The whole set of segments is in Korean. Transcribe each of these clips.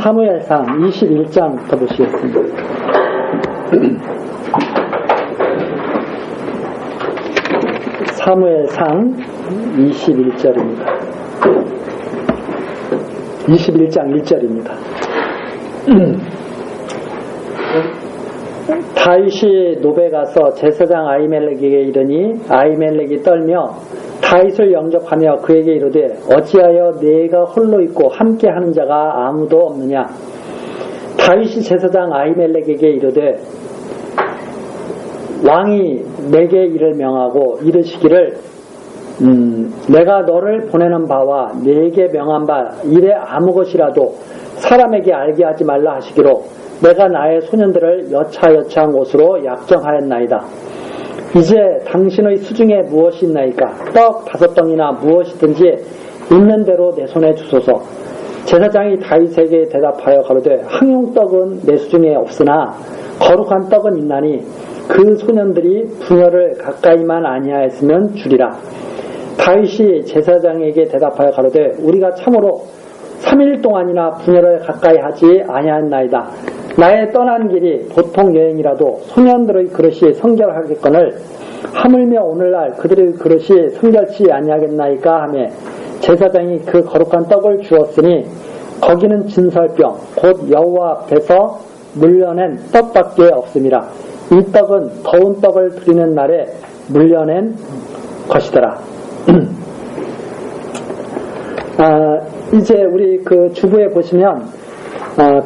사무엘상 21장부터 보시겠습니다. 사무엘상 21절입니다. 21장 1절입니다. 다윗이 노베 가서 제사장 아히멜렉에게 이르니 아히멜렉이 떨며 다윗을 영접하며 그에게 이르되 어찌하여 내가 홀로 있고 함께하는 자가 아무도 없느냐. 다윗이 제사장 아히멜렉에게 이르되 왕이 내게 이를 명하고 이르시기를 내가 너를 보내는 바와 내게 명한 바 이래 아무 것이라도 사람에게 알게 하지 말라 하시기로 내가 나의 소년들을 여차여차한 곳으로 약정하였나이다. 이제 당신의 수중에 무엇이 있나이까? 떡 5덩이나 무엇이든지 있는 대로 내 손에 주소서. 제사장이 다윗에게 대답하여 가로되 항용떡은 내 수중에 없으나 거룩한 떡은 있나니 그 소년들이 분열을 가까이만 아니하였으면 주리라. 다윗이 제사장에게 대답하여 가로되 우리가 참으로 3일 동안이나 분열을 가까이 하지 아니하였나이다. 나의 떠난 길이 보통 여행이라도 소년들의 그릇이 성결하겠거늘 하물며 오늘날 그들의 그릇이 성결치 아니하겠나이까 하며 제사장이 그 거룩한 떡을 주었으니 거기는 진설병 곧 여호와 앞에서 물려낸 떡밖에 없음이라. 이 떡은 더운 떡을 드리는 날에 물려낸 것이더라. 이제 우리 그 주부에 보시면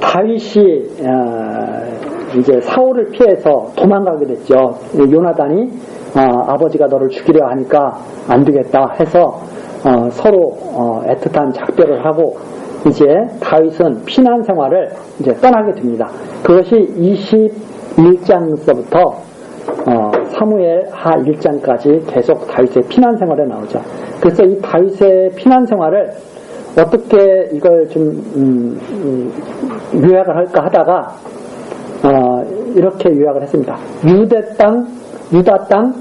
다윗이 이제 사울을 피해서 도망가게 됐죠. 요나단이 아버지가 너를 죽이려 하니까 안 되겠다 해서 서로 애틋한 작별을 하고 이제 다윗은 피난 생활을 이제 떠나게 됩니다. 그것이 21장서부터 사무엘 하 1장까지 계속 다윗의 피난 생활에 나오죠. 그래서 이 다윗의 피난 생활을 어떻게 이걸 좀 요약을 할까 하다가 이렇게 요약을 했습니다. 유다 땅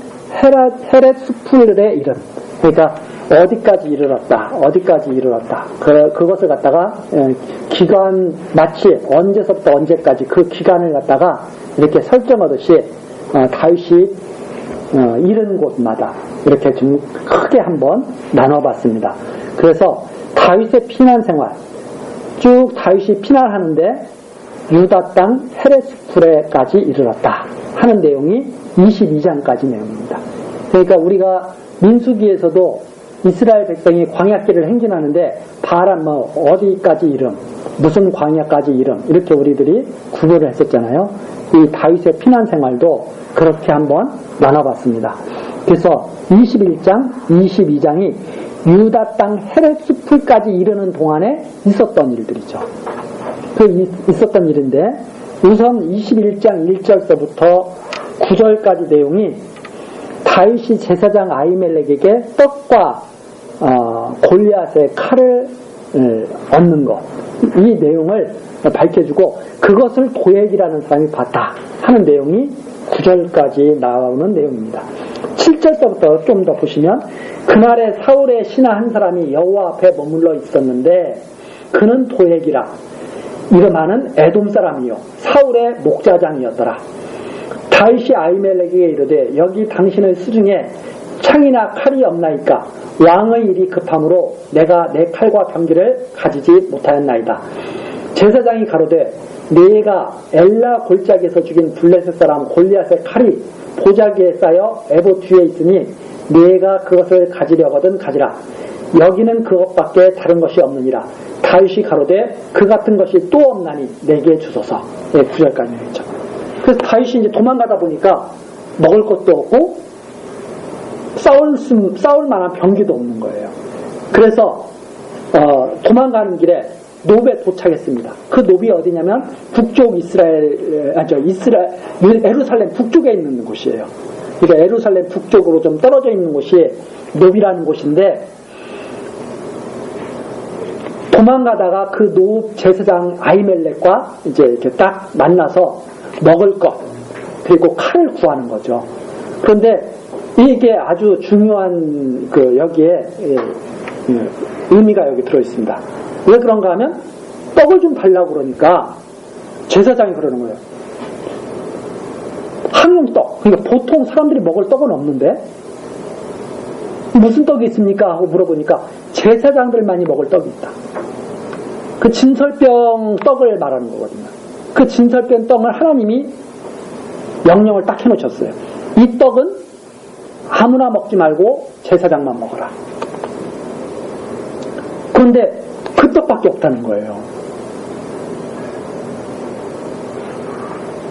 헤렛수풀에 이른, 그러니까 어디까지 이르렀다. 그것을 갖다가 기간 마치 언제서부터 언제까지 그 기간을 갖다가 이렇게 설정하듯이 다윗이 이른 곳마다 이렇게 좀 크게 한번 나눠봤습니다. 그래서 다윗의 피난 생활, 쭉 다윗이 피난하는데 유다 땅 헤렛수풀에까지 이르렀다 하는 내용이 22장까지 내용입니다. 그러니까 우리가 민수기에서도 이스라엘 백성이 광야길을 행진하는데 바람 어디까지 이름, 무슨 광야까지 이름 이렇게 우리들이 구별을 했었잖아요. 이 다윗의 피난 생활도 그렇게 한번 나눠봤습니다. 그래서 21장, 22장이 유다 땅 헤렛수풀까지 이르는 동안에 있었던 일들이죠. 있었던 일인데 우선 21장 1절서부터 9절까지 내용이 다윗이 제사장 아히멜렉에게 떡과 골리앗의 칼을 얻는 것, 이 내용을 밝혀주고 그것을 도액이라는 사람이 봤다 하는 내용이 9절까지 나오는 내용입니다. 7절부터 좀 더 보시면 그날에 사울의 신하 한 사람이 여호와 앞에 머물러 있었는데 그는 도액이라 이름하는 에돔 사람이요 사울의 목자장이었더라. 다윗이 아히멜렉에게 이르되 여기 당신의 수중에 창이나 칼이 없나이까? 왕의 일이 급함으로 내가 내 칼과 병기를 가지지 못하였나이다. 제사장이 가로되 내가 엘라 골짜기에서 죽인 블레셋 사람 골리앗의 칼이 보자기에 쌓여 에봇 뒤에 있으니 내가 그것을 가지려거든 가지라. 여기는 그것밖에 다른 것이 없느니라. 다윗이 가로되 그 같은 것이 또 없나니 내게 주소서. 9절까지 했죠. 그래서 다윗이 이제 도망가다 보니까 먹을 것도 없고 싸울 만한 병기도 없는 거예요. 그래서 도망가는 길에 노베에 도착했습니다. 그 노비 어디냐면 북쪽 예루살렘 북쪽에 있는 곳이에요. 그러니까 예루살렘 북쪽으로 좀 떨어져 있는 곳이 노비라는 곳인데 도망가다가 그 노 제사장 아히멜렉과 이제 이렇게 딱 만나서 먹을 것 그리고 칼을 구하는 거죠. 그런데 이게 아주 중요한 여기에 의미가 여기 들어 있습니다. 왜 그런가 하면 떡을 좀 달라고 그러니까 제사장이 그러는 거예요. 항용떡. 그러니까 보통 사람들이 먹을 떡은 없는데 무슨 떡이 있습니까? 하고 물어보니까 제사장들만이 먹을 떡이 있다. 그 진설병 떡을 말하는 거거든요. 그 진설병 떡을 하나님이 명령을 딱 해놓으셨어요. 이 떡은 아무나 먹지 말고 제사장만 먹어라. 그런데 그 떡밖에 없다는 거예요.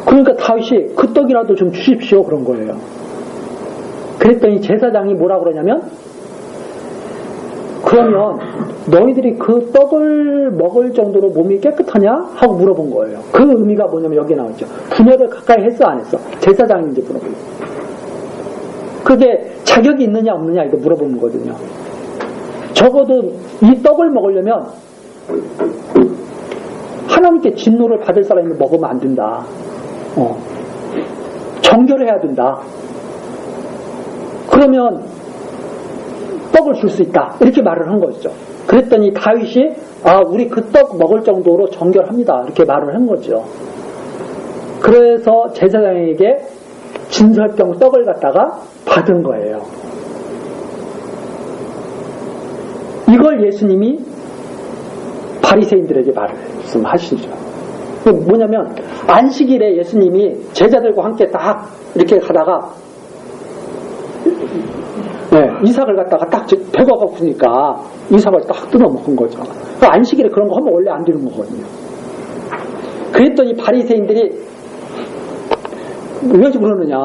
그러니까 다윗이 그 떡이라도 좀 주십시오 그런 거예요. 그랬더니 제사장이 뭐라 그러냐면 그러면 너희들이 그 떡을 먹을 정도로 몸이 깨끗하냐? 하고 물어본 거예요. 그 의미가 뭐냐면 여기에 나왔죠. 분열을 가까이 했어 안 했어? 제사장이 이제 물어보는 거예요. 그게 자격이 있느냐 없느냐 이거 물어보는 거거든요. 적어도 이 떡을 먹으려면 하나님께 진노를 받을 사람이 먹으면 안 된다. 정결해야 된다. 그러면 떡을 줄 수 있다. 이렇게 말을 한 거죠. 그랬더니 다윗이 우리 그 떡 먹을 정도로 정결합니다. 이렇게 말을 한 거죠. 그래서 제사장에게 진설병 떡을 갖다가 받은 거예요. 이걸 예수님이 바리새인들에게 말씀하시죠. 뭐냐면 안식일에 예수님이 제자들과 함께 딱 이렇게 가다가 이삭을 갖다가 딱 배가 고프니까 이삭을 딱 뜯어 먹은 거죠. 안식일에 그런 거 하면 원래 안 되는 거거든요. 그랬더니 바리새인들이 왜 그러느냐,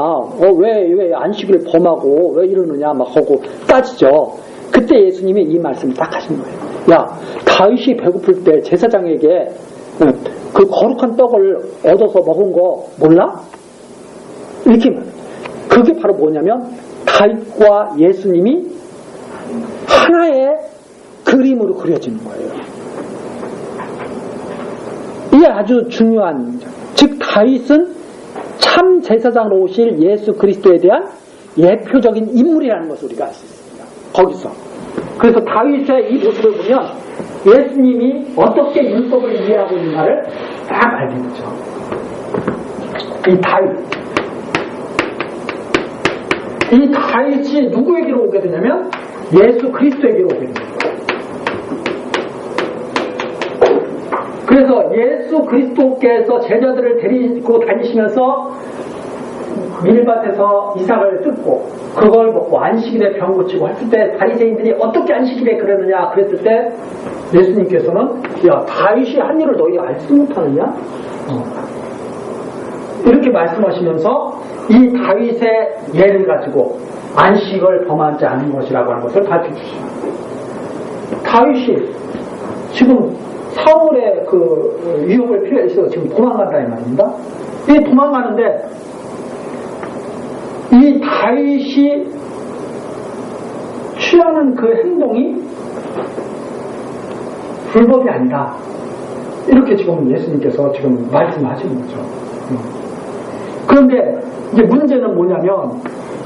왜 안식일을 범하고 왜 이러느냐 막 하고 따지죠. 그때 예수님이 이 말씀을 딱 하신 거예요. 야, 다윗이 배고플 때 제사장에게 그 거룩한 떡을 얻어서 먹은 거 몰라? 이렇게 그게 바로 뭐냐면 다윗과 예수님이 하나의 그림으로 그려지는 거예요. 이게 아주 중요한, 즉 다윗은 참 제사장으로 오실 예수 그리스도에 대한 예표적인 인물이라는 것을 우리가 알 수 있습니다. 거기서. 그래서 다윗의 이 모습을 보면 예수님이 어떻게 율법을 이해하고 있는가를 딱 알게 되죠. 이 다윗이 누구에게로 오게 되냐면 예수 그리스도에게로 오게 됩니다. 그래서 예수 그리스도께서 제자들을 데리고 다니시면서 밀밭에서 이삭을 뜯고 그걸 먹고 안식일에 병 고치고 했을 때 바리새인들이 어떻게 안식일에 그러느냐 그랬을 때 예수님께서는 야, 다윗이 한 일을 너희 알지도 못하느냐? 이렇게 말씀하시면서 이 다윗의 예를 가지고 안식을 범하지 않은 것이라고 하는 것을 밝혀주십니다. 다윗이 지금 사울의 그 유혹을 피해서 지금 도망간다 이 말입니다. 이 도망가는데 이 다윗이 취하는 그 행동이 불법이 아니다. 이렇게 지금 예수님께서 지금 말씀하시는 거죠. 그런데 이제 문제는 뭐냐면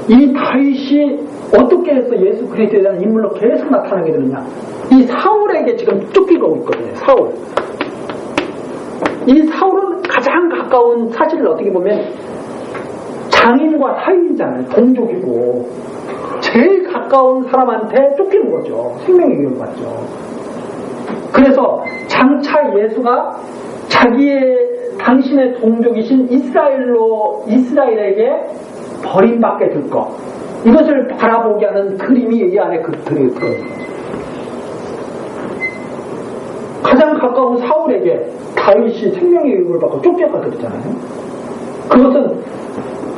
이 다윗이 어떻게 해서 예수 그리스도에 대한 인물로 계속 나타나게 되느냐. 이 사울에게 지금 쫓기고 있거든요. 사울. 이 사울은 가장 가까운 사실을 어떻게 보면 장인과 사위잖아요. 동족이고 제일 가까운 사람한테 쫓기는 거죠. 생명의 위협을 받죠. 그래서 장차 예수가 당신의 동족이신 이스라엘에게 버림받게 될 것, 이것을 바라보게 하는 그림이 이 안에 들어있거든요. 가장 가까운 사울에게 다윗이 생명의 위협을 받고 쫓겨가게 되잖아요. 그것은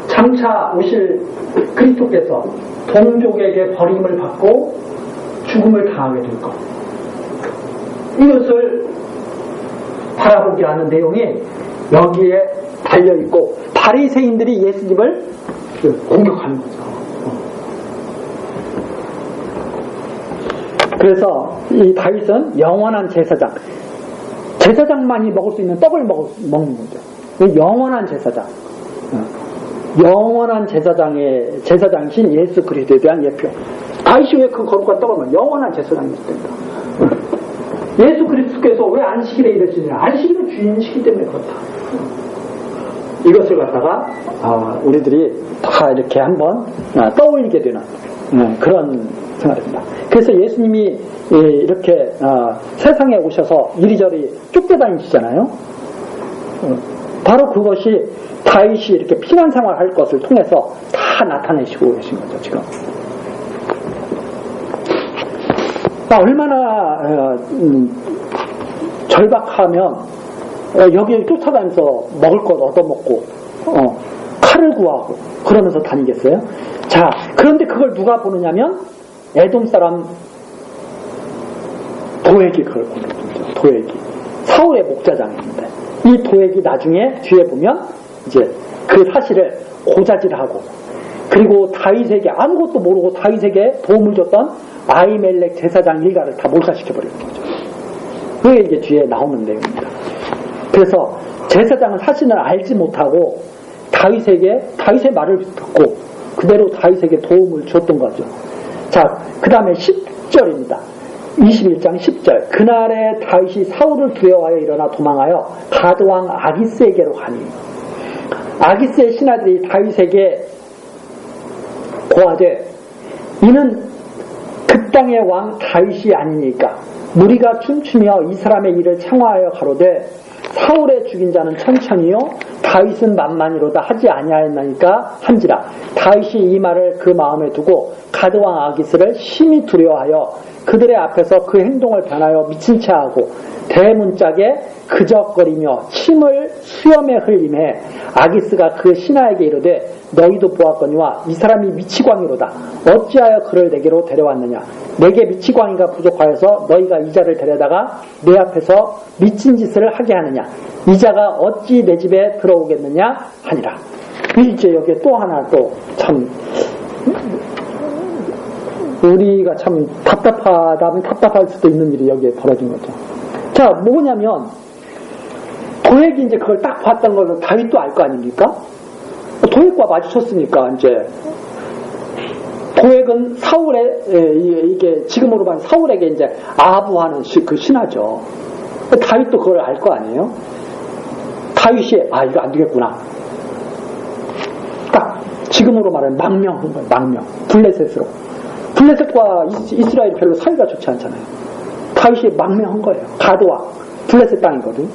장차 오실 그리스도께서 동족에게 버림을 받고 죽음을 당하게 될 것, 이것을 바라보게 하는 내용이 여기에 달려있고 바리새인들이 예수님을 공격하는 거죠. 그래서 이 다윗은 영원한 제사장만이 먹을 수 있는 떡을 먹는 거죠. 영원한 제사장, 영원한 제사장이신 예수 그리스도에 대한 예표. 다윗이 왜 그 거룩한 떡을 먹어요? 영원한 제사장이 있습니다. 예수 그리스도께서 왜 안식일에 이랬느냐? 안식일은 주인이시기 때문에 그렇다. 이것을 갖다가 우리들이 다 이렇게 한번 떠올리게 되는 그런 생활입니다. 그래서 예수님이 이렇게 세상에 오셔서 이리저리 쫓겨다니시잖아요. 바로 그것이 다윗이 이렇게 피난 생활할 것을 통해서 다 나타내시고 계신 거죠, 지금. 얼마나 절박하면 여기에 쫓아다니면서 먹을 것 얻어먹고 칼을 구하고 그러면서 다니겠어요? 자, 그런데 그걸 누가 보느냐면 에돔 사람 도액이 그걸 보는 거죠. 도액이 사울의 목자장인데 이 도액이 나중에 뒤에 보면 이제 그 사실을 고자질하고 그리고 다윗에게 아무것도 모르고 다윗에게 도움을 줬던 아히멜렉 제사장 일가를 다 몰살시켜버리는 거죠. 그게 이게 뒤에 나오는 내용입니다. 그래서 제사장은 사실은 알지 못하고 다윗의 말을 듣고 그대로 다윗에게 도움을 줬던 거죠. 자, 그 다음에 10절입니다. 21장 10절. 그날에 다윗이 사울을 두려워하여 일어나 도망하여 가드왕 아기스에게로 가니 아기스의 신하들이 다윗에게 고하되 이는 그 땅의 왕 다윗이 아니니까 무리가 춤추며 이 사람의 일을 청하하여 가로되 사울의 죽인 자는 천천히요 다윗은 만만이로다 하지 아니하였나니까 한지라. 다윗이 이 말을 그 마음에 두고 가드왕 아기스를 심히 두려워하여 그들의 앞에서 그 행동을 변하여 미친 채 하고 대문짝에 그적거리며 침을 수염에 흘림해 아기스가 그 신하에게 이르되 너희도 보았거니와 이 사람이 미치광이로다. 어찌하여 그를 내게로 데려왔느냐. 내게 미치광이가 부족하여서 너희가 이 자를 데려다가 내 앞에서 미친 짓을 하게 하느냐. 이 자가 어찌 내 집에 들어오겠느냐 하니라. 이제 여기에 또 하나 또 참 우리가 참 답답하다면 답답할 수도 있는 일이 여기에 벌어진 거죠. 자, 뭐냐면 도액이 이제 그걸 딱 봤던 거는 다윗도 알 거 아닙니까? 도액과 마주쳤으니까 이제 도액은 사울의 이게 지금으로 봐서 사울에게 이제 아부하는 그 신하죠. 다윗도 그걸 알 거 아니에요? 다윗이 이거 안 되겠구나. 딱 지금으로 말하면 망명한 거예요. 망명. 블레셋으로. 블레셋과 이스라엘이 별로 사이가 좋지 않잖아요. 다윗이 망명한 거예요. 가드와 블레셋 땅이거든.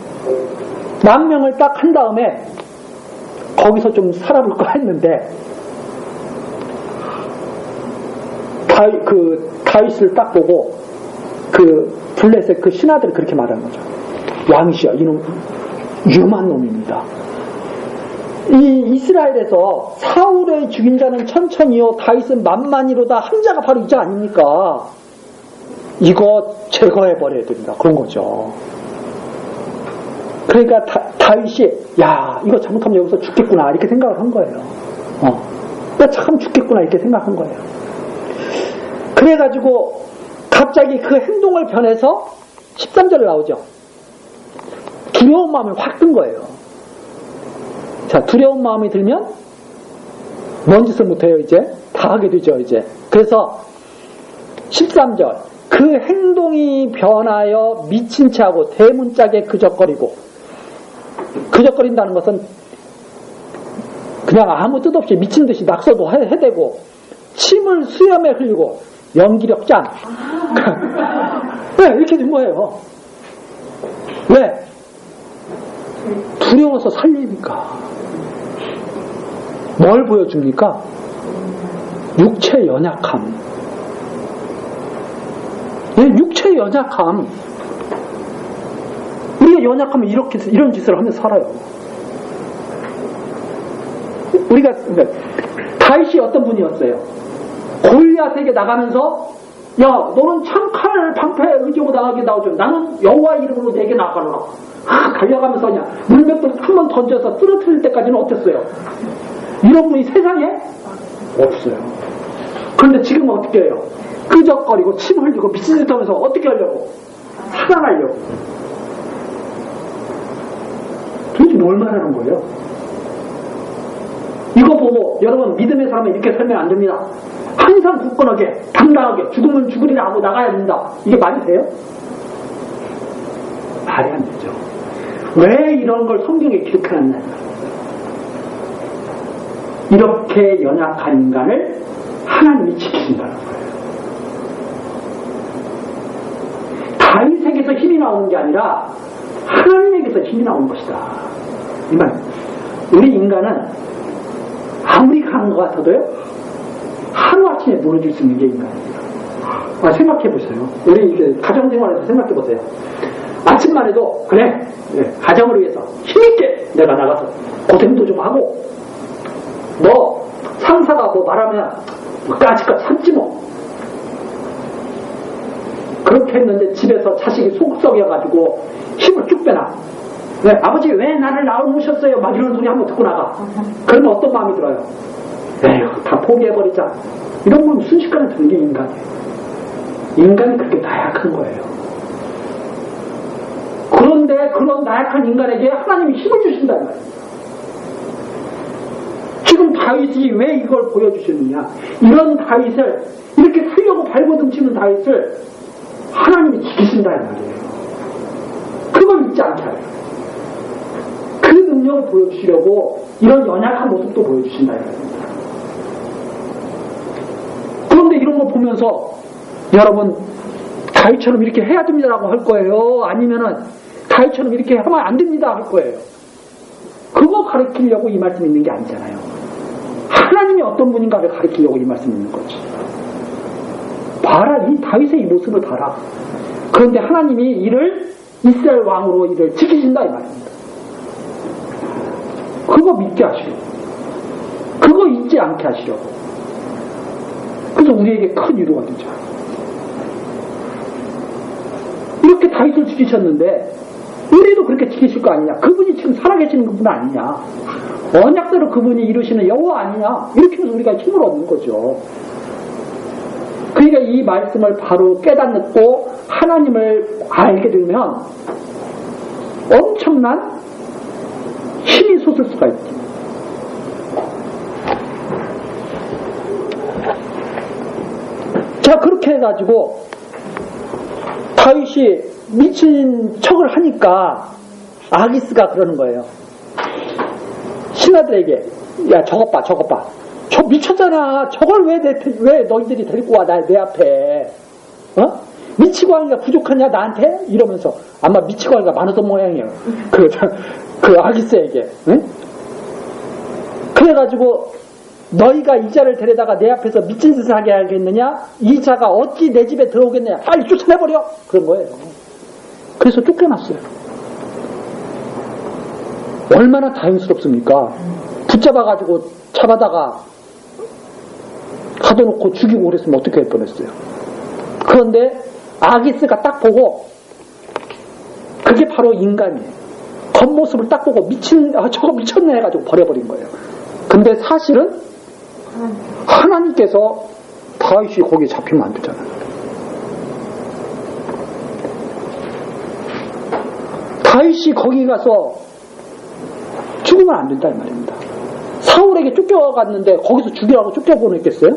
망명을 딱 한 다음에 거기서 좀 살아볼까 했는데 다윗을 딱 보고 그 블레셋 그 신하들이 그렇게 말하는 거죠. 왕이시여 이놈 위험한 놈입니다. 이 이스라엘에서 사울의 죽인 자는 천천히요 다윗은 만만이로다 한 자가 바로 이 자 아닙니까? 이거 제거해버려야 된다 그런 거죠. 그러니까 다윗이 야 이거 잘못하면 여기서 죽겠구나 이렇게 생각을 한 거예요. 나 참 죽겠구나 이렇게 생각한 거예요. 그래가지고 갑자기 그 행동을 변해서 13절 나오죠. 두려운 마음을 확 든 거예요. 자, 두려운 마음이 들면 뭔 짓을 못해요 이제? 다 하게 되죠 이제. 그래서 13절 그 행동이 변하여 미친 채 하고 대문짝에 그적거린다는 것은 그냥 아무 뜻 없이 미친 듯이 낙서도 해대고 침을 수염에 흘리고 연기력 짱. 왜 이렇게 된 거예요? 왜? 두려워서 살리니까. 뭘 보여줍니까? 육체 연약함. 육체 연약함. 우리가 연약하면 이런 짓을 하면서 살아요. 우리가 다윗이 어떤 분이었어요? 골리앗에게 나가면서 야 너는 창칼 방패에 의지하고 나오죠. 나는 여호와 이름으로 내게 나가노라. 달려가면서 그냥 물맷돌 한 번 던져서 쓰러뜨릴 때까지는 어땠어요? 이런 분이 세상에 없어요. 그런데 지금 어떻게 해요? 끄적거리고 침 흘리고 미친 짓 하면서 어떻게 하려고? 살아나려고. 도대체 뭘 말하는 거예요? 이거 보고 여러분 믿음의 사람은 이렇게 설명 안 됩니다. 항상 굳건하게 당당하게 죽으면 죽으리라 하고 나가야 된다. 이게 말이 돼요? 말이 안 되죠. 왜 이런 걸 성경에 기록해놨냐. 이렇게 연약한 인간을 하나님이 지키신다는 거예요. 다윗에게서 힘이 나오는 게 아니라 하나님에게서 힘이 나오는 것이다. 이 말. 우리 인간은 아무리 강한 것 같아도요, 하루아침에 무너질 수 있는 게 인간입니다. 생각해보세요. 우리 이게 가정생활에서 생각해보세요. 아침만 해도, 그래, 가정을 위해서 힘있게 내가 나가서 고생도 좀 하고, 너 상사가 뭐 말하면 까짓것 참지 뭐. 그렇게 했는데 집에서 자식이 속 썩여가지고 힘을 쭉 빼놔. 왜? 아버지 왜 나를 낳아놓으셨어요? 막 이런 소리 한번 듣고 나가. 그러면 어떤 마음이 들어요? 에휴, 다 포기해버리자. 이런 건 순식간에 드는 게 인간이에요. 인간이 그렇게 나약한 거예요. 그런데 그런 나약한 인간에게 하나님이 힘을 주신다는 거예요. 지금 다윗이 왜 이걸 보여주셨느냐. 이런 다윗을, 이렇게 쓰려고 발버둥치는 다윗을 하나님이 지키신다는 말이에요. 그걸 잊지 않게 하래요. 그 능력을 보여주시려고 이런 연약한 모습도 보여주신다는 말입니다. 그런데 이런 거 보면서 여러분 다윗처럼 이렇게 해야 됩니다라고 할 거예요? 아니면은 다윗처럼 이렇게 하면 안 됩니다 할 거예요? 그거 가르치려고 이 말씀이 있는 게 아니잖아요. 하나님이 어떤 분인가를 가르치려고 이 말씀이 있는 거지. 봐라, 이 다윗의 이 모습을 봐라. 그런데 하나님이 이를 이스라엘 왕으로 이를 지키신다 이 말입니다. 그거 믿게 하시려고, 그거 잊지 않게 하시려고. 그래서 우리에게 큰 위로가 되죠. 이렇게 다윗을 지키셨는데 우리도 그렇게 지키실 거 아니냐. 그분이 지금 살아계시는 그분 아니냐. 언약대로 그분이 이루시는 여호와 아니냐. 이렇게 해서 우리가 힘을 얻는 거죠. 그러니까 이 말씀을 바로 깨닫고 하나님을 알게 되면 엄청난 힘이 솟을 수가 있죠. 자, 그렇게 해가지고 다윗이 미친 척을 하니까 아기스가 그러는 거예요. 신하들에게, 야, 저것 봐. 저 미쳤잖아. 저걸 왜 너희들이 데리고 와, 내 앞에. 미치고 하니까 부족하냐, 나한테? 이러면서. 아마 미치고 하니까 많았던 모양이에요. 그 아기스에게. 응? 그래가지고, 너희가 이 자를 데려다가 내 앞에서 미친 짓을 하게 하겠느냐? 이 자가 어찌 내 집에 들어오겠느냐? 빨리 쫓아내버려! 그런 거예요. 그래서 쫓겨났어요. 얼마나 다행스럽습니까? 붙잡아가지고 잡아다가 가둬놓고 죽이고 그랬으면 어떻게 할 뻔했어요. 그런데 아기스가 딱 보고, 그게 바로 인간이에요. 겉모습을 딱 보고 저거 미쳤네 해가지고 버려버린 거예요. 근데 사실은 하나님께서 다윗이 거기에 잡히면 안 되잖아요. 다윗이 거기 가서 죽으면 안 된다 이 말입니다. 사울에게 쫓겨갔는데 거기서 죽이라고 쫓겨보냈겠어요?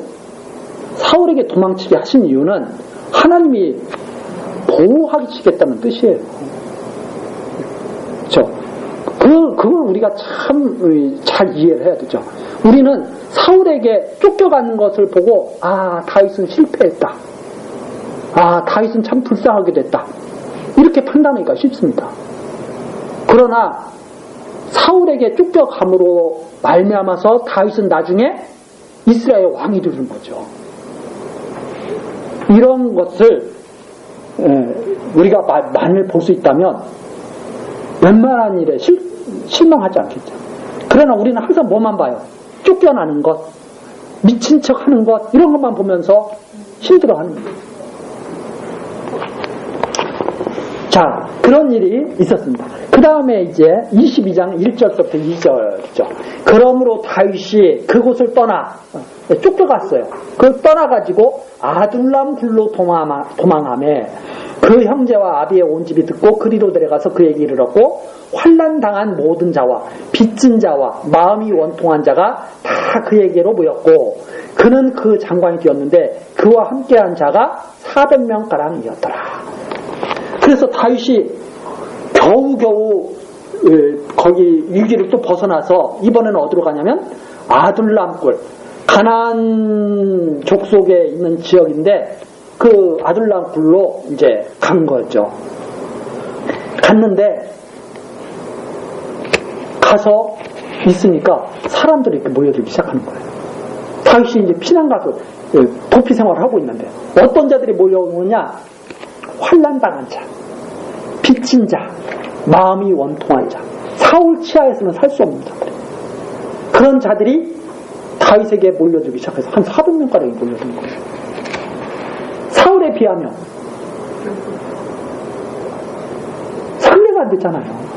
사울에게 도망치게 하신 이유는 하나님이 보호하시겠다는 뜻이에요. 그렇죠? 그걸 우리가 참 잘 이해를 해야 되죠. 우리는 사울에게 쫓겨가는 것을 보고, 아, 다윗은 실패했다. 아, 다윗은 참 불쌍하게 됐다. 이렇게 판단하기가 쉽습니다. 그러나 사울에게 쫓겨감으로 말미암아서 다윗은 나중에 이스라엘 왕이 되는 거죠. 이런 것을 우리가 만일 볼 수 있다면 웬만한 일에 실망하지 않겠죠. 그러나 우리는 항상 뭐만 봐요? 쫓겨나는 것, 미친 척 하는 것, 이런 것만 보면서 힘들어하는 거예요. 자, 그런 일이 있었습니다. 그 다음에 이제 22장 1절부터 2절이죠. 그러므로 다윗이 그곳을 떠나 쫓겨갔어요. 그걸 떠나가지고 아둘람 굴로 도망하며 그 형제와 아비의 온 집이 듣고 그리로 데려가서 그에게 이르렀고 환난당한 모든 자와 빚진 자와 마음이 원통한 자가 다 그에게로 모였고 그는 그 장관이 되었는데 그와 함께한 자가 400명가량이었더라. 그래서 다윗이 겨우겨우 거기 위기를 또 벗어나서 이번에는 어디로 가냐면 아둘람굴, 가나안 족속에 있는 지역인데 그 아둘람굴로 이제 간 거죠. 갔는데 가서 있으니까 사람들이 이렇게 모여들기 시작하는 거예요. 다윗이 이제 피난 가서 도피 생활을 하고 있는데 어떤 자들이 몰려오느냐? 환난당한 자, 빚진 자, 마음이 원통한 자, 사울 치하에서는 살 수 없는 자들, 그런 자들이 다윗에게 몰려들기 시작해서 한 400명가량이 몰려든 거예요. 사울에 비하면 상대가 안 됐잖아요.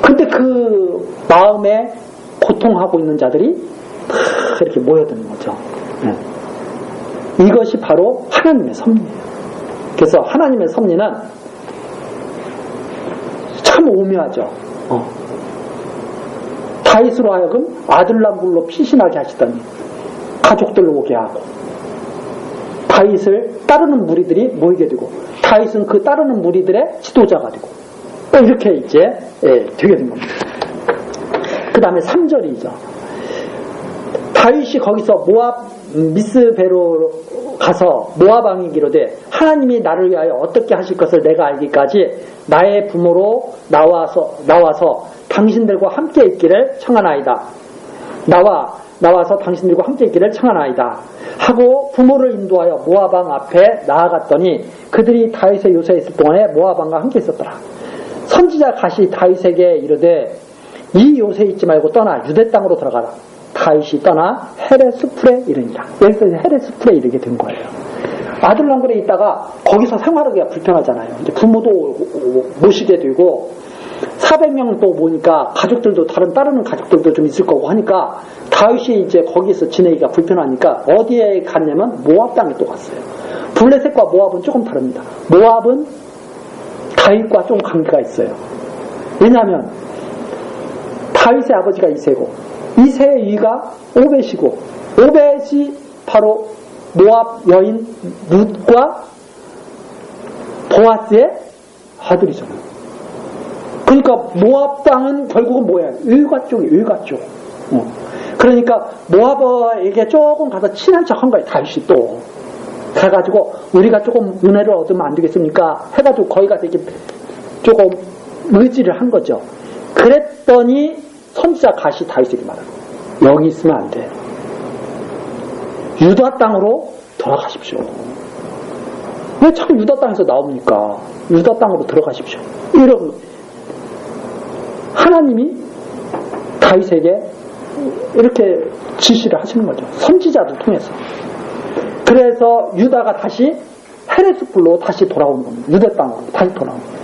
근데 그 마음에 고통하고 있는 자들이 다 이렇게 모여드는 거죠. 네. 이것이 바로 하나님의 섭리예요. 그래서 하나님의 섭리는 참 오묘하죠. 다윗으로 하여금 아둘람굴로 피신하게 하시더니 가족들로 오게 하고 다윗을 따르는 무리들이 모이게 되고 다윗은 그 따르는 무리들의 지도자가 되고 이렇게 이제 되게 된 겁니다. 그 다음에 3절이죠. 다윗이 거기서 모압 미스베로 가서 모압 왕에게 이르되 하나님이 나를 위하여 어떻게 하실 것을 내가 알기까지 나의 부모로 나와서 당신들과 함께 있기를 청하나이다. 나와서 당신들과 함께 있기를 청하나이다. 하고 부모를 인도하여 모압 왕 앞에 나아갔더니 그들이 다윗의 요새에 있을 동안에 모압 왕과 함께 있었더라. 선지자 갓이 다윗에게 이르되 이 요새에 있지 말고 떠나 유대 땅으로 들어가라. 다윗이 떠나 헤레스풀에 이르니라. 여기서 헤레스풀에 이르게 된 거예요. 아둘람굴에 있다가 거기서 생활하기가 불편하잖아요. 이제 부모도 모시게 되고 400명 또 모니까 가족들도 따르는 가족들도 좀 있을 거고 하니까 다윗이 이제 거기서 지내기가 불편하니까 어디에 갔냐면 모압 땅에 또 갔어요. 블레셋과 모압은 조금 다릅니다. 모압은 다윗과 좀 관계가 있어요. 왜냐하면 다윗의 아버지가 이세고 이세의 위가 오벳이고 오벳이 바로 모압 여인 룻과 보아스의 아들이잖아요. 그러니까 모압 땅은 결국은 뭐예요? 을가 쪽이에요. 을가 쪽. 그러니까 모압에게 조금 가서 친한 척한 거예요. 다윗이 또 가가지고 우리가 조금 은혜를 얻으면 안 되겠습니까? 해가지고 거기 가서 이렇게 조금 의지를 한 거죠. 그랬더니 선지자 갓이 다윗에게 말하고 여기 있으면 안 돼. 유다 땅으로 돌아가십시오. 왜 자꾸 유다 땅에서 나옵니까? 유다 땅으로 들어가십시오. 이런 하나님이 다윗에게 이렇게 지시를 하시는 거죠. 선지자를 통해서. 그래서 유다가 다시 헤레스풀로 다시 돌아오는 겁니다. 유대 땅으로 다시 돌아오는 거예요.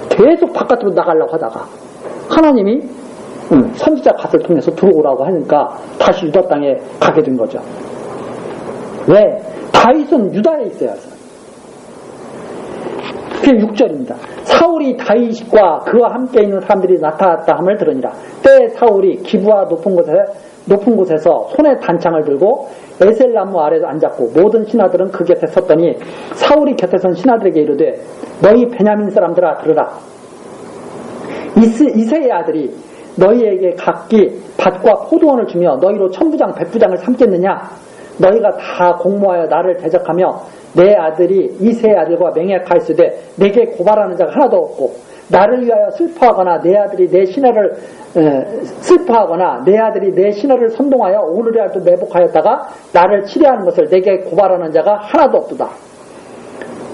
계속 바깥으로 나가려고 하다가 하나님이 선지자 갓을 통해서 들어오라고 하니까 다시 유다 땅에 가게 된 거죠. 왜? 다윗은 유다에 있어야 해서. 그게 6절입니다. 사울이 다윗과 그와 함께 있는 사람들이 나타났다 함을 들으니라. 때에 사울이 기브아 높은 곳에서 손에 단창을 들고 에셀나무 아래에 앉았고 모든 신하들은 그 곁에 섰더니 사울이 곁에 선 신하들에게 이르되 너희 베냐민 사람들아 들으라. 이새의 아들이 너희에게 각기 밭과 포도원을 주며 너희로 천부장 백부장을 삼겠느냐? 너희가 다 공모하여 나를 대적하며 내 아들이 이새의 아들과 맹약하였으되 내게 고발하는 자가 하나도 없고 나를 위하여 슬퍼하거나 내 아들이 내 신하를 슬퍼하거나 내 아들이 내 신하를 선동하여 오늘이라도 매복하였다가 나를 치려하는 것을 내게 고발하는 자가 하나도 없도다.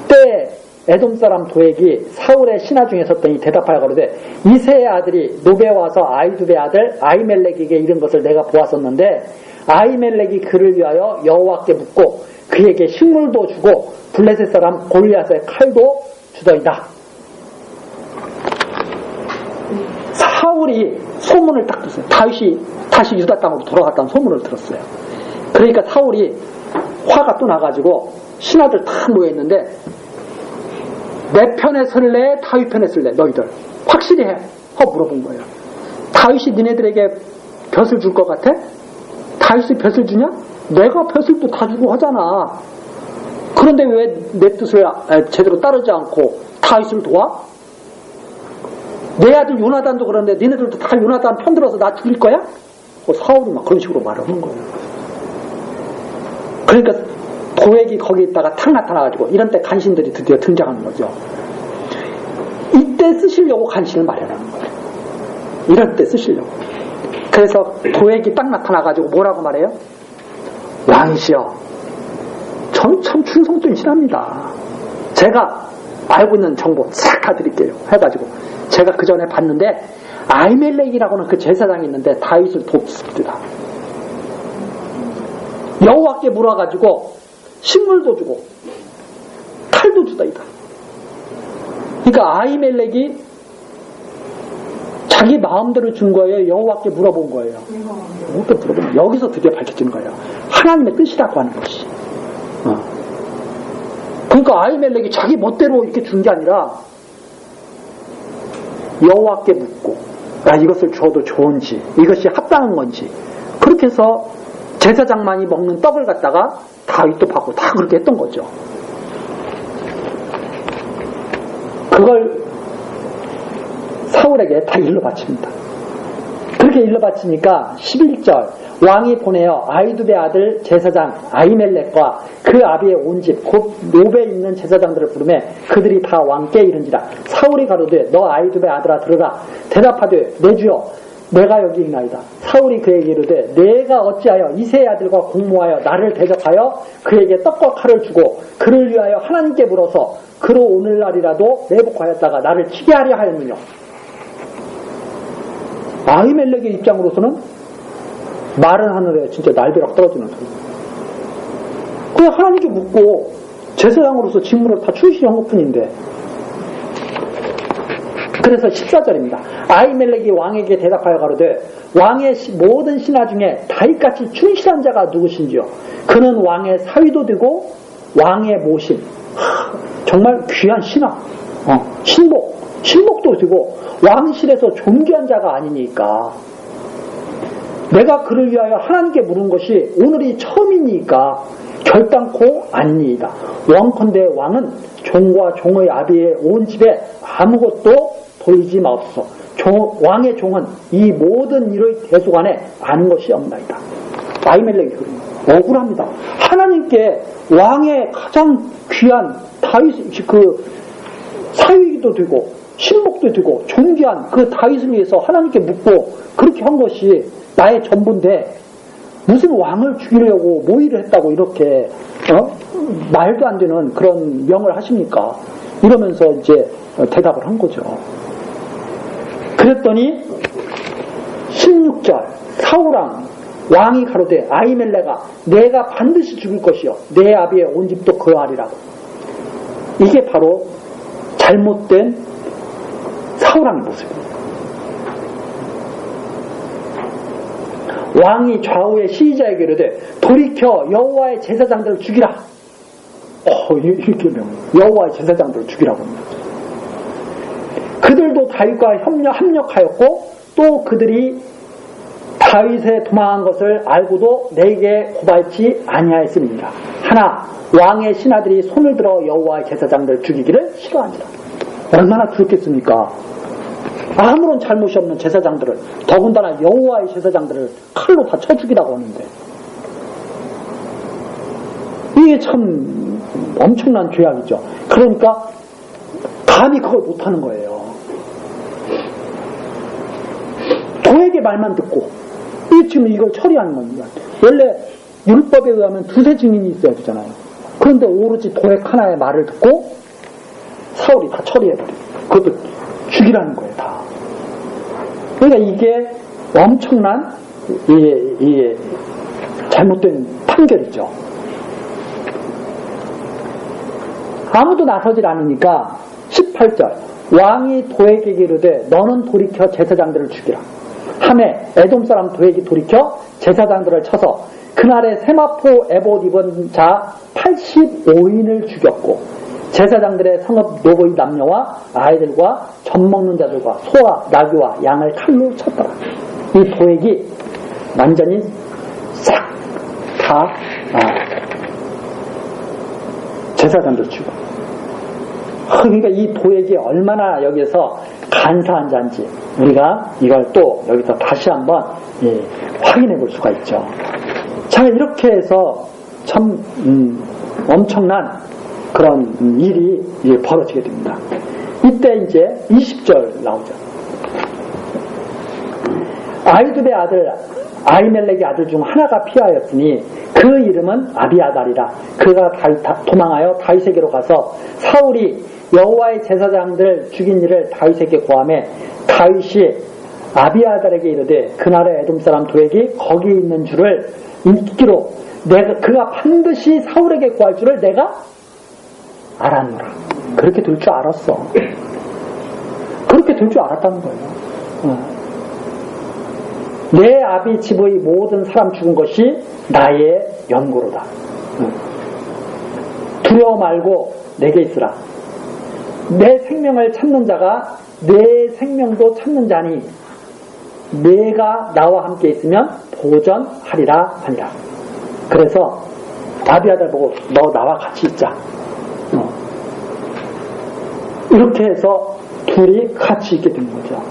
때에 에돔 사람 도액이 사울의 신하 중에 섰더니 대답하여 가로되 이새의 아들이 노베 와서 아이두베 아들 아히멜렉에게 이른 것을 내가 보았었는데 아히멜렉이 그를 위하여 여호와께 묻고 그에게 식물도 주고 블레셋 사람 골리앗의 칼도 주더이다. 사울이 소문을 딱 들었어요. 다윗이 다시 유다 땅으로 돌아갔다는 소문을 들었어요. 그러니까 사울이 화가 또 나가지고 신하들 다 모여있는데 내 편에 설래 다윗 편에 설래 너희들 확실히 해 하고 물어본 거예요. 다윗이 니네들에게 벼슬 줄 것 같아? 다윗이 벼슬 주냐? 내가 벼슬도 다 주고 하잖아. 그런데 왜 내 뜻을 제대로 따르지 않고 다윗을 도와? 내 아들 요나단도 그런데 니네들도 다 요나단 편들어서 나 죽일 거야? 사울이 막 그런 식으로 말하는 거예요. 그러니까 도액이 거기 있다가 탁 나타나가지고 이런 때 간신들이 드디어 등장하는 거죠. 이때 쓰시려고 간신을 마련하는 거예요. 이럴 때 쓰시려고. 그래서 도액이 딱 나타나가지고 뭐라고 말해요? 왕이시여, 전 참 충성된 신합니다. 제가 알고 있는 정보 싹 다 드릴게요. 해가지고 제가 그 전에 봤는데 아히멜렉이라고는 그 제사장이 있는데 다윗을 돕습니다. 여호와께 물어가지고 식물도 주고 칼도 주다이다. 그러니까 아히멜렉이 자기 마음대로 준 거예요? 여호와께 물어본 거예요? 여호와께 물어보면 여기서 드디어 밝혀지는 거예요. 하나님의 뜻이라고 하는 것이. 그러니까 아히멜렉이 자기 멋대로 이렇게 준 게 아니라 여호와께 묻고 이것을 줘도 좋은지 이것이 합당한 건지 그렇게 해서 제사장만이 먹는 떡을 갖다가 다윗도 받고 다 그렇게 했던 거죠. 그걸 사울에게 다 일러 바칩니다. 그렇게 일러 바치니까 11절 왕이 보내어 아히두베 아들 제사장 아히멜렉과 그 아비의 온 집 곧 노베에 있는 제사장들을 부르매 그들이 다 왕께 이른지라. 사울이 가로되 너 아히두베 아들아 들으라. 대답하되 내 주여 내가 여기 있나이다. 사울이 그에게 이르되 내가 어찌하여 이새의 아들과 공모하여 나를 대적하여 그에게 떡과 칼을 주고 그를 위하여 하나님께 물어서 그로 오늘날이라도 매복하였다가 나를 치게 하려 하였느냐. 아히멜렉의 입장으로서는 말은 하늘에 진짜 날벼락 떨어지는 소리. 그냥 하나님께 묻고 제사장으로서 직무를 다 충실히 한 것뿐인데. 그래서 14절입니다. 아히멜렉이 왕에게 대답하여 가로되 왕의 모든 신하 중에 다윗같이 충실한 자가 누구신지요? 그는 왕의 사위도 되고 왕의 모심. 정말 귀한 신하. 신복도 되고 왕실에서 존귀한 자가 아니니까. 내가 그를 위하여 하나님께 물은 것이 오늘이 처음이니까 결단코 아니니이다. 원컨대 왕은 종과 종의 아비의 온 집에 아무것도 돌리지 마옵소서. 왕의 종은 이 모든 일의 대소간에 아는 것이 없나이다. 아히멜렉이 억울합니다. 하나님께 왕의 가장 귀한 다윗 그 사위도 되고 신복도 되고 존귀한 그 다윗을 위해서 하나님께 묻고 그렇게 한 것이 나의 전부인데 무슨 왕을 죽이려고 모의를 했다고 이렇게 말도 안 되는 그런 명을 하십니까? 이러면서 이제 대답을 한 거죠. 그랬더니 16절 사울왕 왕이 가로되 아히멜렉아 내가 반드시 죽일 것이요 내 아비의 온 집도 그러하리라고. 이게 바로 잘못된 사울왕의 모습입니다. 왕이 좌우의 시위자에게 이르되 돌이켜 여호와의 제사장들을 죽이라. 이렇게 여호와의 제사장들을 죽이라고 합니다. 그들도 다윗과 합력하였고 또 그들이 다윗의 도망한 것을 알고도 내게 고발치 아니하였음이니라. 하나 왕의 신하들이 손을 들어 여호와의 제사장들을 죽이기를 싫어하니라. 얼마나 그렇겠습니까? 아무런 잘못이 없는 제사장들을 더군다나 여호와의 제사장들을 칼로 다 쳐 죽이라고 하는데 이게 참 엄청난 죄악이죠. 그러니까 감히 그걸 못하는 거예요. 도에게 말만 듣고 지금 이걸 처리하는 겁니다. 원래 율법에 의하면 두세 증인이 있어야 되잖아요. 그런데 오로지 도액 하나의 말을 듣고 사울이 다 처리해버려요. 그것도 죽이라는 거예요. 다. 그러니까 이게 엄청난 잘못된 판결이죠. 아무도 나서질 않으니까 18절 왕이 도액에게 이르되 너는 돌이켜 제사장들을 죽이라. 하매 에돔 사람 도액이 돌이켜 제사장들을 쳐서 그날에 세마포 에봇 입은 자 85인을 죽였고 제사장들의 성읍 노고의 남녀와 아이들과 젖 먹는 자들과 소와 나귀와 양을 칼로 쳤더라. 이 도액이 완전히 싹 다 제사장도 죽어. 그러니까 이 도액이 얼마나 여기서 간사한 자인지 우리가 이걸 또 여기서 다시 한번 확인해 볼 수가 있죠. 자, 이렇게 해서 참 엄청난 그런 일이 벌어지게 됩니다. 이때 이제 20절 나오죠. 아이두의 아들 아히멜렉의 아들 중 하나가 피하였으니 그 이름은 아비아달이라. 그가 도망하여 다윗에게로 가서 사울이 여호와의 제사장들 죽인 일을 다윗에게 고하매 다윗이 아비아달에게 이르되 그날의 에돔 사람 도액이 거기 있는 줄을 읽기로 그가 반드시 사울에게 고할 줄을 내가 알았노라. 그렇게 될 줄 알았어. 그렇게 될 줄 알았다는 거예요. 내 아비 집의 모든 사람 죽은 것이 나의 연고로다. 두려워 말고 내게 있으라. 내 생명을 찾는 자가 내 생명도 찾는 자니 내가 나와 함께 있으면 보전하리라 하니라. 그래서 아비아달 보고 너 나와 같이 있자. 이렇게 해서 둘이 같이 있게 된 거죠.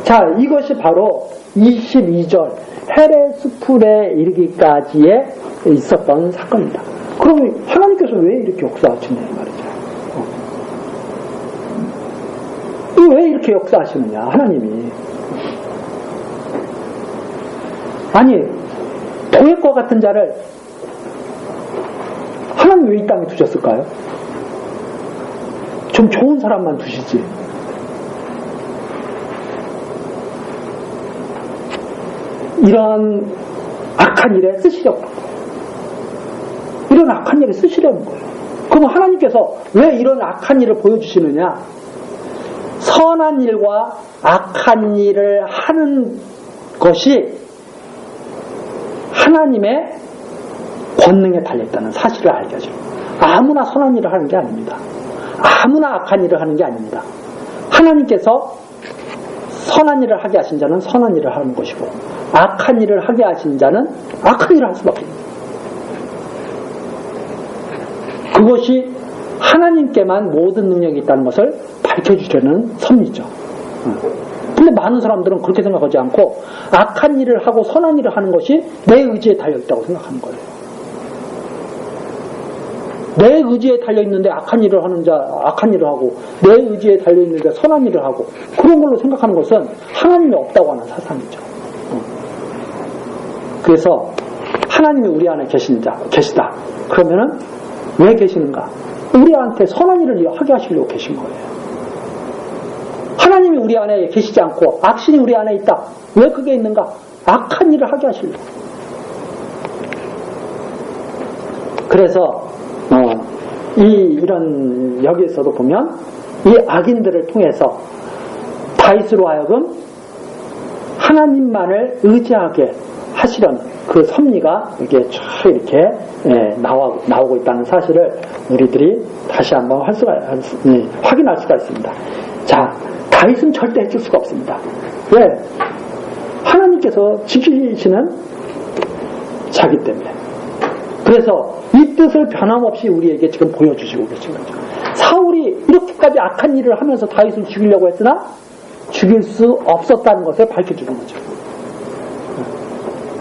자, 이것이 바로 22절 헤레 수풀에 이르기까지에 있었던 사건입니다. 그럼 하나님께서 왜 이렇게 역사하시느냐 이 말이죠. 왜 이렇게 역사하시느냐 하나님이. 아니 도액과 같은 자를 하나님 왜 이 땅에 두셨을까요? 좀 좋은 사람만 두시지. 이런 악한 일에 쓰시려고. 이런 악한 일에 쓰시려는 거예요. 그럼 하나님께서 왜 이런 악한 일을 보여주시느냐? 선한 일과 악한 일을 하는 것이 하나님의 권능에 달려있다는 사실을 알게 하죠. 아무나 선한 일을 하는 게 아닙니다. 아무나 악한 일을 하는 게 아닙니다. 하나님께서 선한 일을 하게 하신 자는 선한 일을 하는 것이고 악한 일을 하게 하신 자는 악한 일을 할 수밖에 없습니다. 그것이 하나님께만 모든 능력이 있다는 것을 밝혀주려는 섭리죠. 근데 많은 사람들은 그렇게 생각하지 않고 악한 일을 하고 선한 일을 하는 것이 내 의지에 달려있다고 생각하는 거예요. 내 의지에 달려있는데 악한 일을 하는 자 악한 일을 하고 내 의지에 달려있는데 선한 일을 하고 그런 걸로 생각하는 것은 하나님이 없다고 하는 사상이죠. 그래서 하나님이 우리 안에 계시다. 그러면은 왜 계시는가? 우리한테 선한 일을 하게 하시려고 계신 거예요. 하나님이 우리 안에 계시지 않고 악신이 우리 안에 있다. 왜 그게 있는가? 악한 일을 하게 하시려고. 그래서 이런 여기에서도 보면 이 악인들을 통해서 다윗으로 하여금 하나님만을 의지하게 하시려는 그 섭리가 이게 쫙 이렇게 나오고 있다는 사실을 우리들이 다시 한번 확인할 수가 있습니다. 자, 다윗은 절대 해줄 수가 없습니다. 왜? 하나님께서 지키시는 자기 때문에. 그래서 이 뜻을 변함없이 우리에게 지금 보여주시고 계신 거죠. 사울이 이렇게까지 악한 일을 하면서 다윗을 죽이려고 했으나 죽일 수 없었다는 것을 밝혀주는 거죠.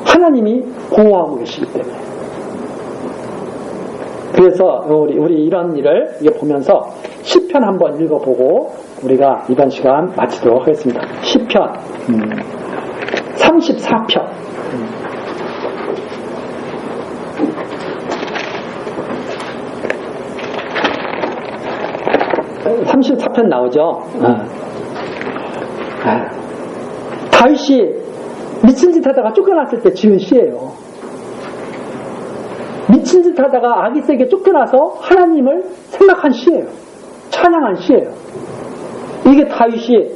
하나님이 보호하고 계시기 때문에. 그래서 우리 이런 일을 보면서 시편 한번 읽어보고 우리가 이번 시간 마치도록 하겠습니다. 시편 34편 34편 나오죠. 다윗이 미친 짓 하다가 쫓겨났을 때 지은 시예요. 미친 짓 하다가 아기새에게 쫓겨나서 하나님을 생각한 시예요. 찬양한 시예요. 이게 다윗이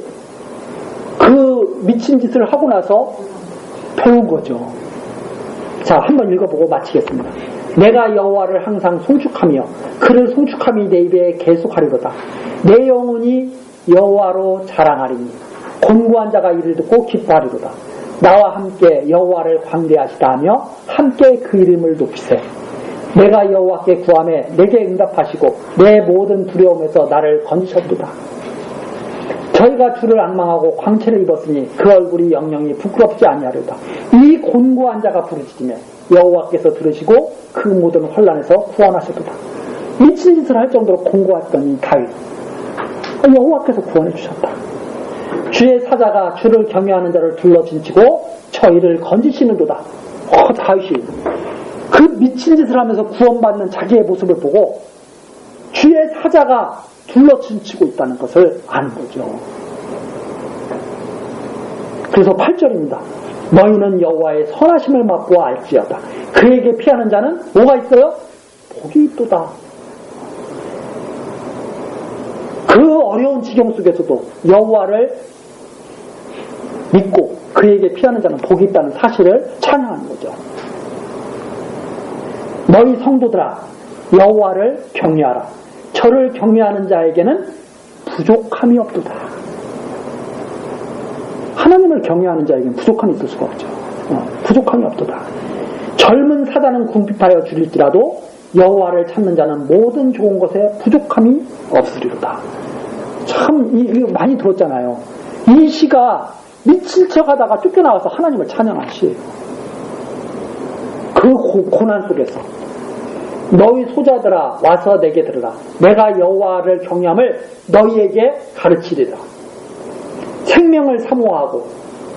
그 미친 짓을 하고 나서 배운 거죠. 자, 한번 읽어보고 마치겠습니다. 내가 여호와를 항상 송축하며 그를 송축함이 내 입에 계속하리로다. 내 영혼이 여호와로 자랑하리니 곤고한 자가 이를 듣고 기뻐하리로다. 나와 함께 여호와를 광대하시다 하며 함께 그 이름을 높이세. 내가 여호와께 구하매 내게 응답하시고 내 모든 두려움에서 나를 건지셨도다. 저희가 주를 앙망하고 광채를 입었으니 그 얼굴이 영영이 부끄럽지 아니하려다. 이 곤고한 자가 부르짖으며 여호와께서 들으시고 그 모든 환난에서 구원하셨도다. 미친 짓을 할 정도로 곤고했던 이 다윗, 여호와께서 구원해 주셨다. 주의 사자가 주를 경외하는 자를 둘러진치고 저희를 건지시는도다. 다윗이 그 미친 짓을 하면서 구원받는 자기의 모습을 보고 주의 사자가 둘러진치고 있다는 것을 아는 거죠. 그래서 8절입니다. 너희는 여호와의 선하심을 맛보아 알지어다. 그에게 피하는 자는 뭐가 있어요? 복이 있도다. 그 어려운 지경 속에서도 여호와를 믿고 그에게 피하는 자는 복이 있다는 사실을 찬양하는 거죠. 너희 성도들아 여호와를 경외하라. 저를 경외하는 자에게는 부족함이 없도다. 하나님을 경외하는 자에게는 부족함이 있을 수가 없죠. 부족함이 없도다. 젊은 사자는 궁핍하여 줄일지라도 여호와를 찾는 자는 모든 좋은 것에 부족함이 없으리로다. 참 이거 많이 들었잖아요. 이 시가 미친 척하다가 쫓겨나와서 하나님을 찬양한 시예요. 그 고난 속에서 너희 소자들아 와서 내게 들으라. 내가 여호와를 경외함을 너희에게 가르치리라. 생명을 사모하고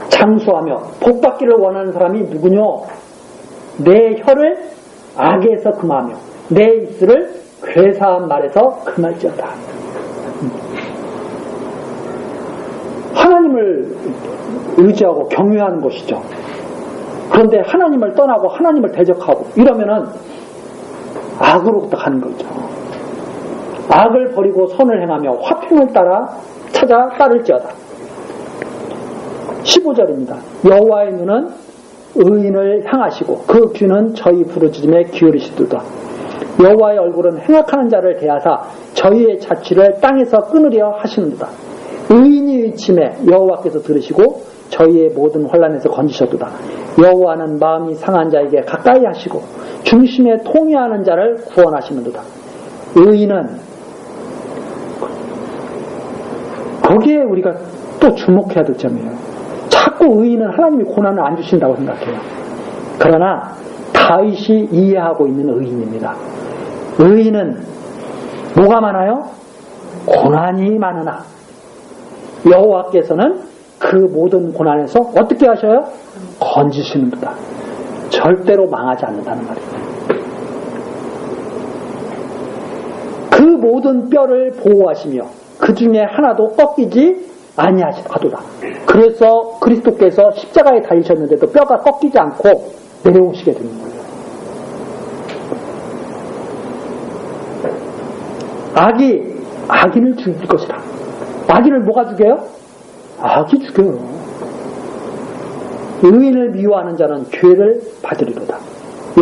장수하며 복받기를 원하는 사람이 누구뇨? 내 혀를 악에서 금하며 내 입술을 괴사한 말에서 금할지어다. 하나님을 의지하고 경외하는 것이죠. 그런데 하나님을 떠나고 하나님을 대적하고 이러면은 악으로부터 가는 거죠. 악을 버리고 선을 행하며 화평을 찾아 따를지어다. 15절입니다. 여호와의 눈은 의인을 향하시고 그 귀는 저희 부르짖음에 기울이시도다. 여호와의 얼굴은 행악하는 자를 대하사 저희의 자취를 땅에서 끊으려 하시는도다. 의인이 외침에 여호와께서 들으시고 저희의 모든 환난에서 건지셨도다. 여호와는 마음이 상한 자에게 가까이 하시고 중심에 통회하는 자를 구원하시는도다. 의인은 거기에 우리가 또 주목해야 될 점이에요. 자꾸 의인은 하나님이 고난을 안 주신다고 생각해요. 그러나 다윗이 이해하고 있는 의인입니다. 의인은 뭐가 많아요? 고난이 많으나 여호와께서는 그 모든 고난에서 어떻게 하셔요? 건지시는도다. 절대로 망하지 않는다는 말이에요. 그 모든 뼈를 보호하시며 그 중에 하나도 꺾이지 아니하시도다. 그래서 그리스도께서 십자가에 달리셨는데도 뼈가 꺾이지 않고 내려오시게 되는 거예요. 악이 악인을 죽일 것이다. 악인을 뭐가 죽여요? 악이 죽여요. 의인을 미워하는 자는 죄를 받으리로다.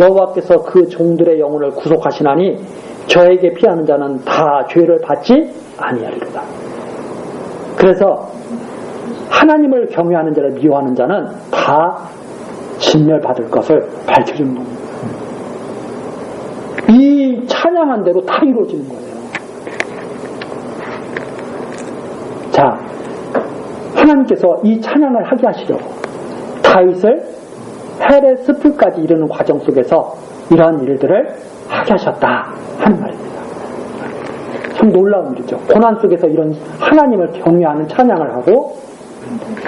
여호와께서 그 종들의 영혼을 구속하시나니 저에게 피하는 자는 다 죄를 받지 아니하리로다. 그래서 하나님을 경외하는 자를 미워하는 자는 다 진멸받을 것을 밝혀주는 겁니다. 이 찬양한 대로 다 이루어지는 거예요. 자, 하나님께서 이 찬양을 하게 하시려고 다윗을 헬의 숲을까지 이르는 과정 속에서 이러한 일들을 하게 하셨다 하는 말입니다. 참 놀라운 일이죠. 고난 속에서 이런 하나님을 경외하는 찬양을 하고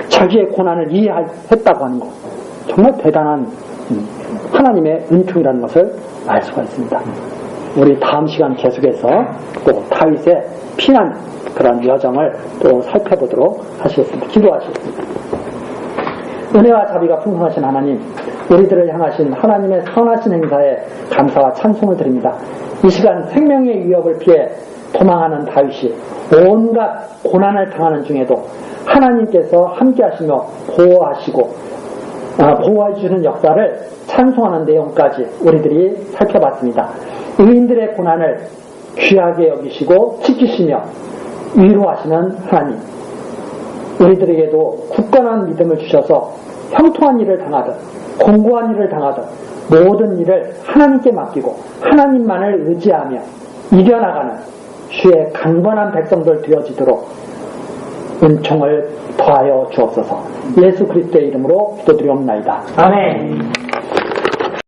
자기의 고난을 이해했다고 하는 것, 정말 대단한 하나님의 은총이라는 것을 알 수가 있습니다. 우리 다음 시간 계속해서 또 다윗의 피난 그런 여정을 또 살펴보도록 하시겠습니다. 기도하시겠습니다. 은혜와 자비가 풍성하신 하나님, 우리들을 향하신 하나님의 선하신 행사에 감사와 찬송을 드립니다. 이 시간 생명의 위협을 피해 도망하는 다윗이 온갖 고난을 당하는 중에도 하나님께서 함께 하시며 보호해 주시는 역사를 찬송하는 내용까지 우리들이 살펴봤습니다. 의인들의 고난을 귀하게 여기시고 지키시며 위로하시는 하나님, 우리들에게도 굳건한 믿음을 주셔서 형통한 일을 당하든 공고한 일을 당하든 모든 일을 하나님께 맡기고 하나님만을 의지하며 이겨나가는 주의 강건한 백성들 되어지도록 은총을 더하여 주옵소서. 예수 그리스도의 이름으로 기도드리옵나이다. 아멘.